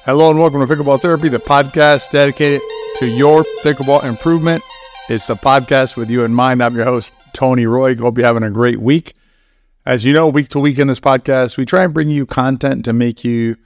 Hello and welcome to Pickleball Therapy, the podcast dedicated to your pickleball improvement. It's the podcast with you in mind. I'm your host, Tony Roy. Hope you're having a great week. As you know, week to week in this podcast, we try and bring you content to make you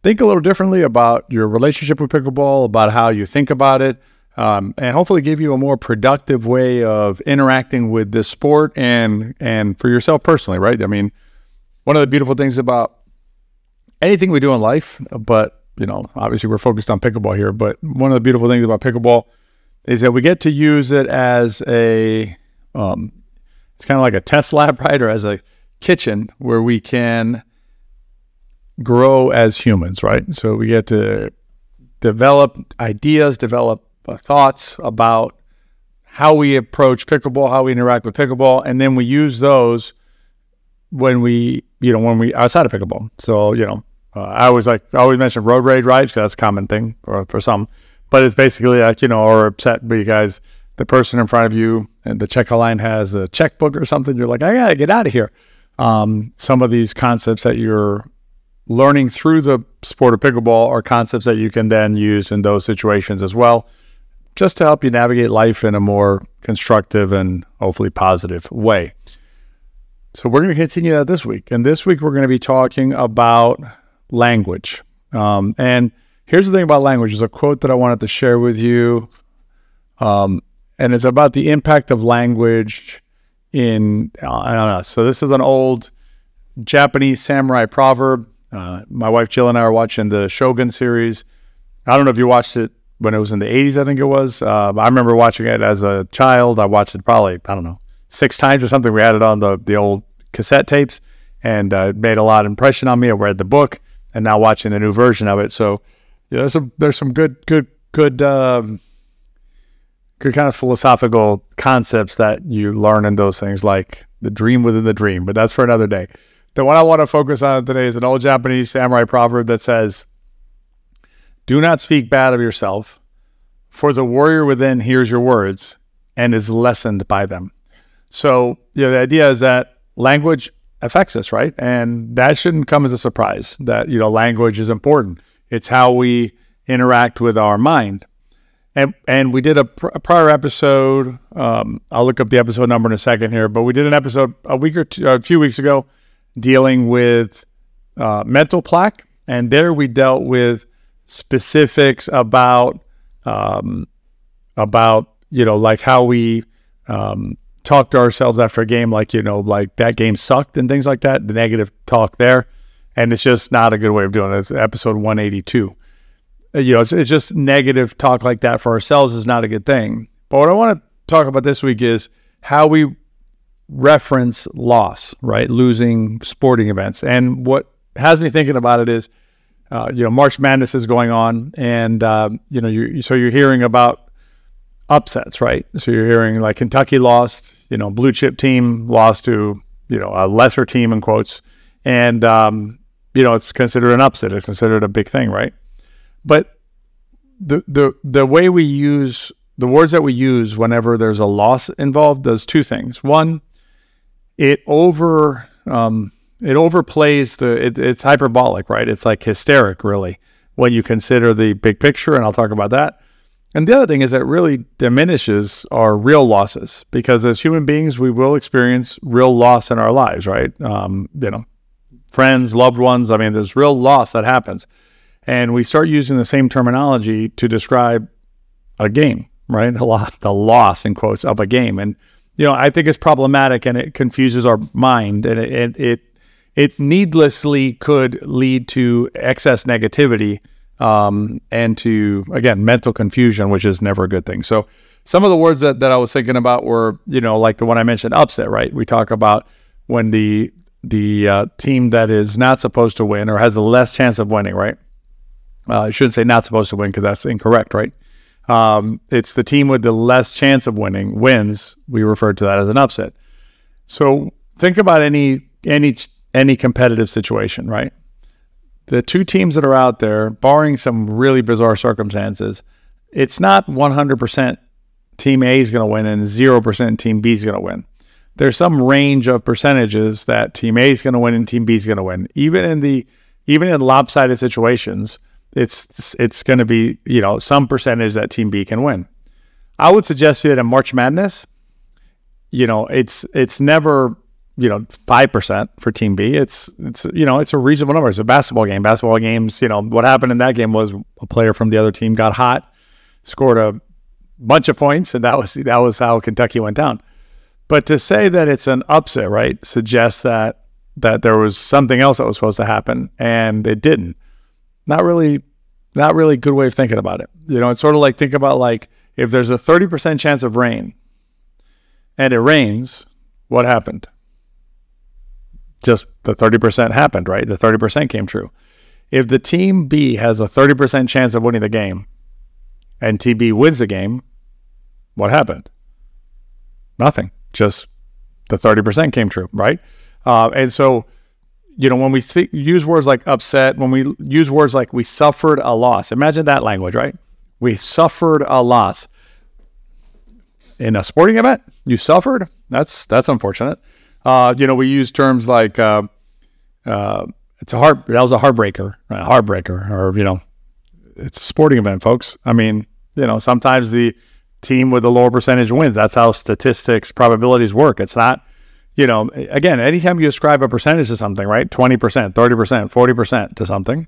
think a little differently about your relationship with pickleball, about how you think about it, and hopefully give you a more productive way of interacting with this sport and for yourself personally, right? I mean, one of the beautiful things about anything we do in life, but you know, obviously we're focused on pickleball here, but one of the beautiful things about pickleball is that we get to use it as a, it's kind of like a test lab, right? Or as a kitchen where we can grow as humans, right? So we get to develop ideas, develop thoughts about how we approach pickleball, how we interact with pickleball, and then we use those when we outside of pickleball. So, I always mention road rage rides because that's a common thing for some, but it's basically like, or upset because the person in front of you and the checkout line has a checkbook or something. You're like, I gotta get out of here. Some of these concepts that you're learning through the sport of pickleball are concepts that you can then use in those situations as well, just to help you navigate life in a more constructive and hopefully positive way. So we're going to continue that this week. And this week we're going to be talking about language. And here's the thing about language. There's a quote that I wanted to share with you. And it's about the impact of language on us. So this is an old Japanese samurai proverb. My wife Jill and I are watching the Shogun series. I don't know if you watched it when it was in the 80s, I think it was. I remember watching it as a child. I watched it probably, 6 times or something. We had it on the old cassette tapes, and it made a lot of impression on me. I read the book, and now watching the new version of it. So there's some good kind of philosophical concepts that you learn in those things, like the dream within the dream. But that's for another day. The one I want to focus on today is an old Japanese samurai proverb that says, "Do not speak bad of yourself, for the warrior within hears your words and is lessened by them." So, the idea is that language affects us, right? And that shouldn't come as a surprise that, language is important. It's how we interact with our mind. And we did a prior episode. I'll look up the episode number in a second here, but we did an episode a few weeks ago dealing with mental plaque. And there we dealt with specifics about like how we, talk to ourselves after a game, like that game sucked and things like that, the negative talk there. And it's just not a good way of doing it. It's episode 182. It's just negative talk like that for ourselves is not a good thing. But what I want to talk about this week is how we reference loss, right? Losing sporting events. And what has me thinking about it is, March Madness is going on, and, you're hearing about upsets, right? So you're hearing like Kentucky lost, blue chip team lost to, a lesser team in quotes. And, it's considered an upset. It's considered a big thing, right? But the way we use the words that we use whenever there's a loss involved does two things. One, it overplays it's hyperbolic, right? It's like hysteric, really, when you consider the big picture, and I'll talk about that. And the other thing is that it really diminishes our real losses, because as human beings, we will experience real loss in our lives, right? Friends, loved ones. There's real loss that happens. And we start using the same terminology to describe a game, right? The loss, in quotes, of a game. And, I think it's problematic, and it confuses our mind, and it needlessly could lead to excess negativity, and to, again, mental confusion, which is never a good thing. So some of the words that I was thinking about were, like the one I mentioned, upset, right? We talk about when the team that is not supposed to win or has the less chance of winning, right? I shouldn't say not supposed to win because that's incorrect, right? It's the team with the less chance of winning wins. We refer to that as an upset. So think about any competitive situation, right? The two teams that are out there, barring some really bizarre circumstances, it's not 100% Team A is going to win and 0% Team B is going to win. There's some range of percentages that Team A is going to win and Team B is going to win. Even in lopsided situations, it's going to be, some percentage that Team B can win. I would suggest to you that in March Madness, it's never 5% for Team B. It's a reasonable number. It's a basketball game. Basketball games, what happened in that game was a player from the other team got hot, scored a bunch of points, and that was how Kentucky went down. But to say that it's an upset, right, suggests that there was something else that was supposed to happen and it didn't. Not really a good way of thinking about it. It's sort of like, think about like if there's a 30% chance of rain and it rains, what happened? Just the 30% happened, right? The 30% came true. If the Team B has a 30% chance of winning the game and Team B wins the game, what happened? Nothing. Just the 30% came true, right? And so, when we use words like upset, when we use words like we suffered a loss, imagine that language, right? We suffered a loss. In a sporting event, you suffered? That's unfortunate. We use terms like that was a heartbreaker, right? Heartbreaker, or it's a sporting event, folks. I mean, sometimes the team with the lower percentage wins. That's how statistics, probabilities work. It's not, again, anytime you ascribe a percentage to something, right? 20%, 30%, 40% to something,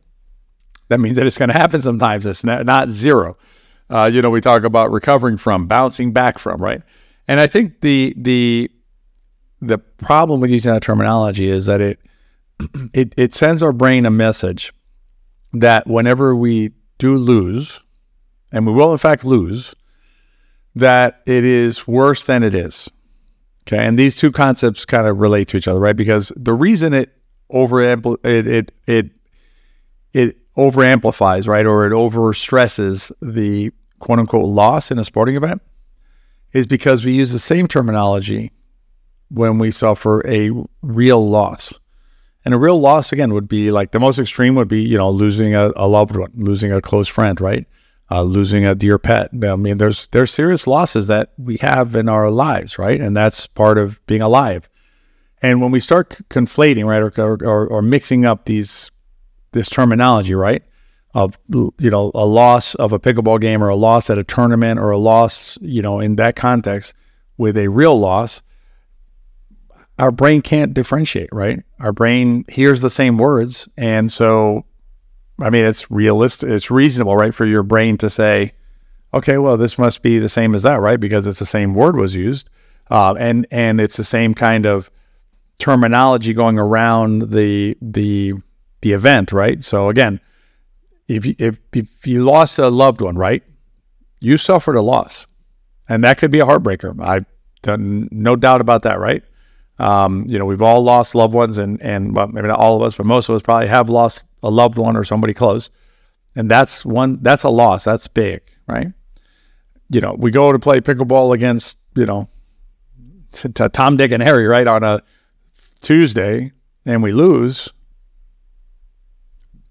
that means that it's going to happen sometimes. It's not zero. We talk about recovering from, bouncing back from, right? And I think the problem with using that terminology is that it sends our brain a message that whenever we do lose, and we will in fact lose, that it is worse than it is. Okay, and these two concepts kind of relate to each other, right? Because the reason it overamplifies, right, or it overstresses the quote unquote loss in a sporting event is because we use the same terminology when we suffer a real loss. And a real loss, again, would be like the most extreme would be, losing a loved one, losing a close friend, right? Losing a dear pet. I mean, there's serious losses that we have in our lives, right? And that's part of being alive. And when we start conflating, right, or mixing up this terminology, right, of a loss of a pickleball game or a loss at a tournament or a loss, in that context with a real loss, our brain can't differentiate, right? Our brain hears the same words, and so, I mean, it's realistic, it's reasonable, right, for your brain to say, okay, well, this must be the same as that, right? Because it's the same word was used, and it's the same kind of terminology going around the event, right? So again, if you lost a loved one, right, you suffered a loss, and that could be a heartbreaker. No doubt about that, right? We've all lost loved ones, and well, maybe not all of us, but most of us probably have lost a loved one or somebody close. And that's a loss. That's big, right? We go to play pickleball against, Tom, Dick, and Harry, right, on a Tuesday, and we lose.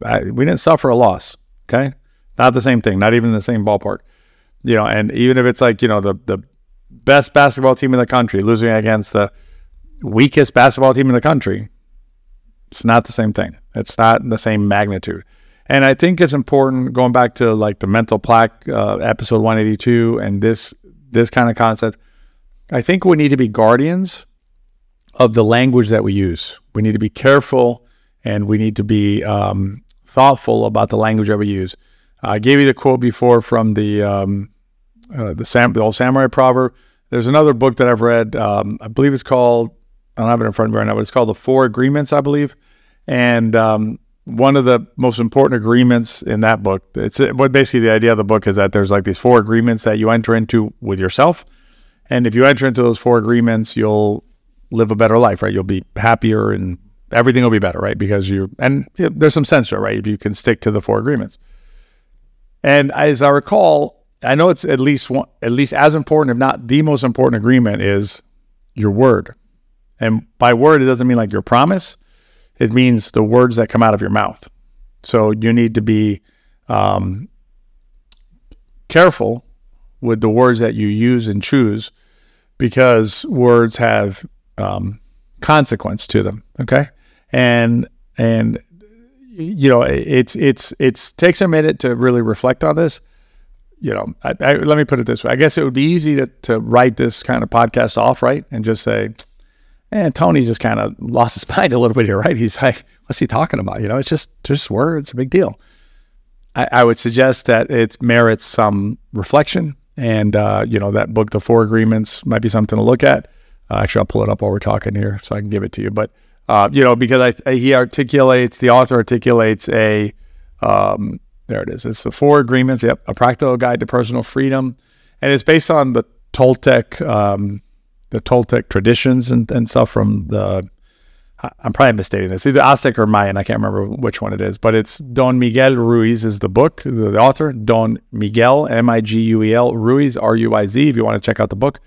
We didn't suffer a loss, okay? Not the same thing, not even in the same ballpark. And even if it's like, the best basketball team in the country losing against the weakest basketball team in the country, it's not the same thing. It's not the same magnitude. And I think it's important, going back to like the mental plaque, episode 182, and this kind of concept, I think we need to be guardians of the language that we use. We need to be careful, and we need to be thoughtful about the language that we use. I gave you the quote before from the old samurai proverb. There's another book that I've read. I believe it's called, I don't have it in front of me right now, but it's called The Four Agreements, I believe. And one of the most important agreements in that book, basically the idea of the book is that there's like these four agreements that you enter into with yourself. And if you enter into those four agreements, you'll live a better life, right? You'll be happier and everything will be better, right? Because there's some sense to it, right? If you can stick to the four agreements. And as I recall, I know it's at least as important, if not the most important agreement, is your word. And by word, it doesn't mean like your promise. It means the words that come out of your mouth. So you need to be careful with the words that you use and choose, because words have consequence to them. Okay, and It takes a minute to really reflect on this. Let me put it this way. I guess it would be easy to write this kind of podcast off, right? And just say, Tony just kind of lost his mind a little bit here, right? He's like, what's he talking about? It's just words, a big deal. I would suggest that it merits some reflection. And, that book, The Four Agreements, might be something to look at. Actually, I'll pull it up while we're talking here so I can give it to you. But, because the author articulates there it is. It's The Four Agreements. Yep. A Practical Guide to Personal Freedom. And it's based on the Toltec traditions and stuff from I'm probably misstating this, either Aztec or Mayan. I can't remember which one it is, but it's Don Miguel Ruiz is the book, the author. Don Miguel, Miguel, Ruiz, Ruiz, if you want to check out the book.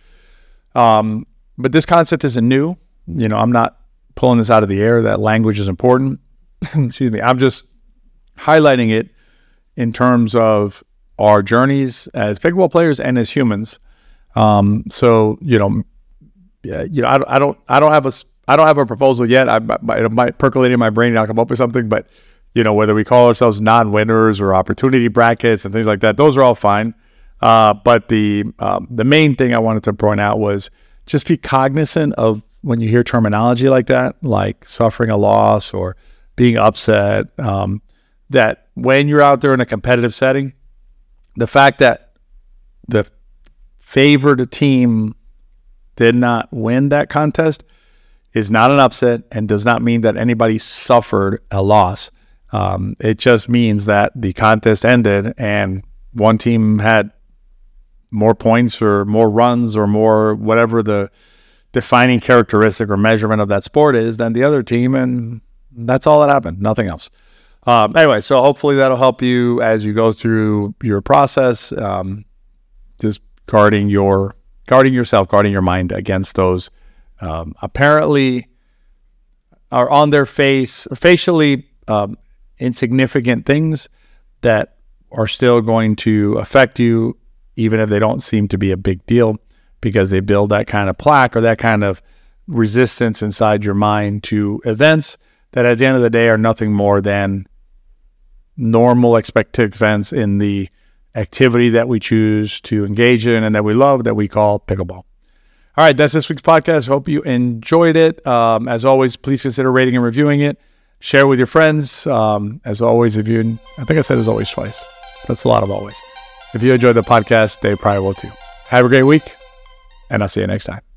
But this concept isn't new. I'm not pulling this out of the air. That language is important. Excuse me. I'm just highlighting it in terms of our journeys as pickleball players and as humans. I don't have a proposal yet. It might percolate in my brain and I'll come up with something, but whether we call ourselves non-winners or opportunity brackets and things like that, those are all fine. But the main thing I wanted to point out was just be cognizant of when you hear terminology like that, like suffering a loss or being upset, that when you're out there in a competitive setting, the fact that the favored team did not win that contest is not an upset and does not mean that anybody suffered a loss. It just means that the contest ended and one team had more points or more runs or more whatever the defining characteristic or measurement of that sport is than the other team, and that's all that happened, nothing else. Anyway, so hopefully that'll help you as you go through your process, just guarding your mind against those apparently are on their facially insignificant things that are still going to affect you, even if they don't seem to be a big deal, because they build that kind of plaque or that kind of resistance inside your mind to events that at the end of the day are nothing more than normal expected events in the activity that we choose to engage in and that we love, that we call pickleball. All right, that's this week's podcast. Hope you enjoyed it. As always, please consider rating and reviewing it. Share with your friends. As always, I think I said as always twice. That's a lot of always. If you enjoyed the podcast, they probably will too. Have a great week, and I'll see you next time.